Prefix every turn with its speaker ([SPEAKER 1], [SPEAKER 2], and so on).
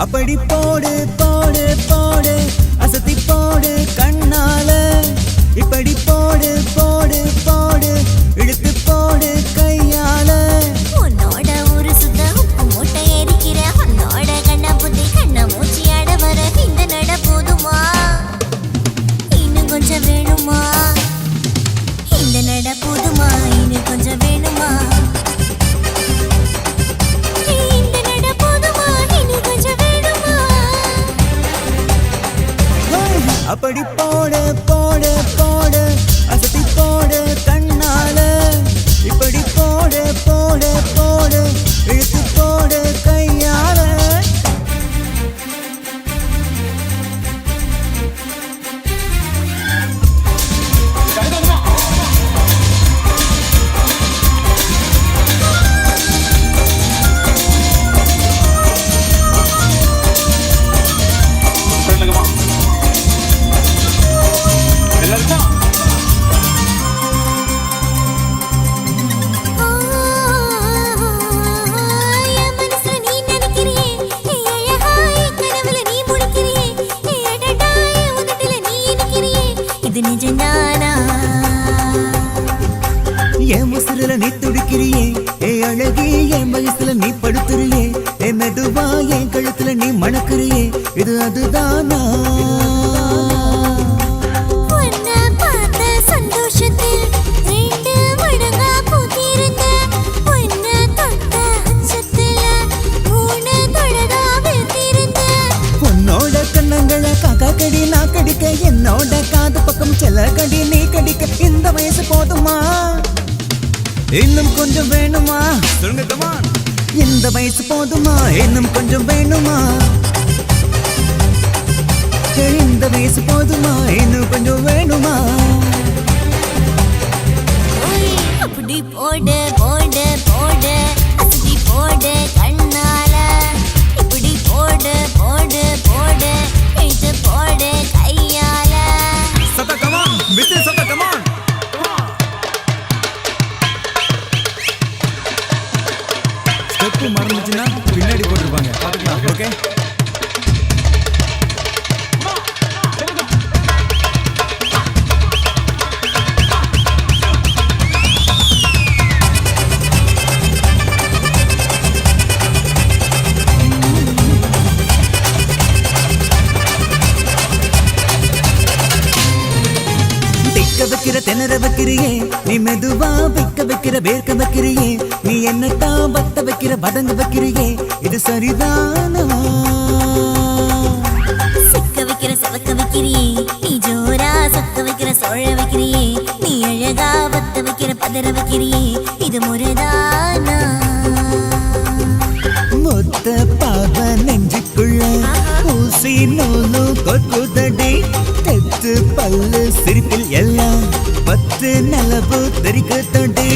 [SPEAKER 1] அப்படி போடு போடு போடு அசத்தி போடு கண்ணால இப்படி போடு போடு போடு இழுத்து போடு கையால
[SPEAKER 2] உன்னோட ஒரு சுத்த உப்பு மூட்டை எரிக்கிற உன்னோட கண்ண புத்தி கண்ண மூச்சியாட வர இந்த நட போதுமா இன்னும் கொஞ்சம் வேணுமா இந்த நட போதுமா இன்னும் கொஞ்சம் வேணுமா இந்த நட போதுமா இன்னும் கொஞ்சம் வேணுமா
[SPEAKER 1] அப்படி போடு போடு போடு அசத்தி போடு கண்ணால இப்படி போடு போடு போடு இழுத்து போடு கையால என் முசுல நீ துடிக்கிறியே ஏ அழகி என் வயசுல நீ படுத்துறியே ஏ மெதுவா என் கழுத்துல நீ மணக்குறியே இது அதுதானா
[SPEAKER 2] சந்தோஷத்தில் ரெண்டு மடங்கா பூத்திருந்த ஒன்ன தொட்ட அச்சத்துல மூணு தொடரா வெத்திருந்த
[SPEAKER 1] உன்னோட கண்ணங்களை காக்கா கடி நான் கடிக்க என்னோட காது பக்கம் செல்ல கடி நீ கடிக்க இந்த வயசு போதுமா இன்னும் கொஞ்சம் வேணுமா சொல்லுங்க இந்த வயசு போதுமா இன்னும் கொஞ்சம் வேணுமா இந்த வயசு போதுமா இன்னும் கொஞ்சம் வேணுமா
[SPEAKER 2] அப்படி போடு போடு போடு அசதி போடு கண்ணால இப்படி போடு போடு போடு இழுத்து போடு கையால
[SPEAKER 1] சத்தா கமான் வித்து சத்தா கமான் ஸ்டெப் மறந்துச்சுன்னா பின்னாடி போட்டுருப்பாங்க பாத்துக்கலாம் ஓகே வைக்கிற திணற வைக்கிறியே நீ மெதுவா வைக்க வைக்கிற வேர்க்க வைக்கிறியே நீ என்னத்தான் பத்த வைக்கிற பதங்க வைக்கிறியே இது சரிதானா
[SPEAKER 2] சிக்க வைக்கிற சவக்க வைக்கிறியே நீ ஜோரா சொக்க வைக்கிற சோழ வைக்கிறியே நீ அழகா பத்த வைக்கிற பதற வைக்கிறியே இது முறைதானா
[SPEAKER 1] மொத்த பாவ நெஞ்சுக்குள்ள ஊசி நூலு கொக்குதடி தெத்து பல்லு சிரிப்பில் எல்லாம் பத்து நலவு தெரிக்க தடி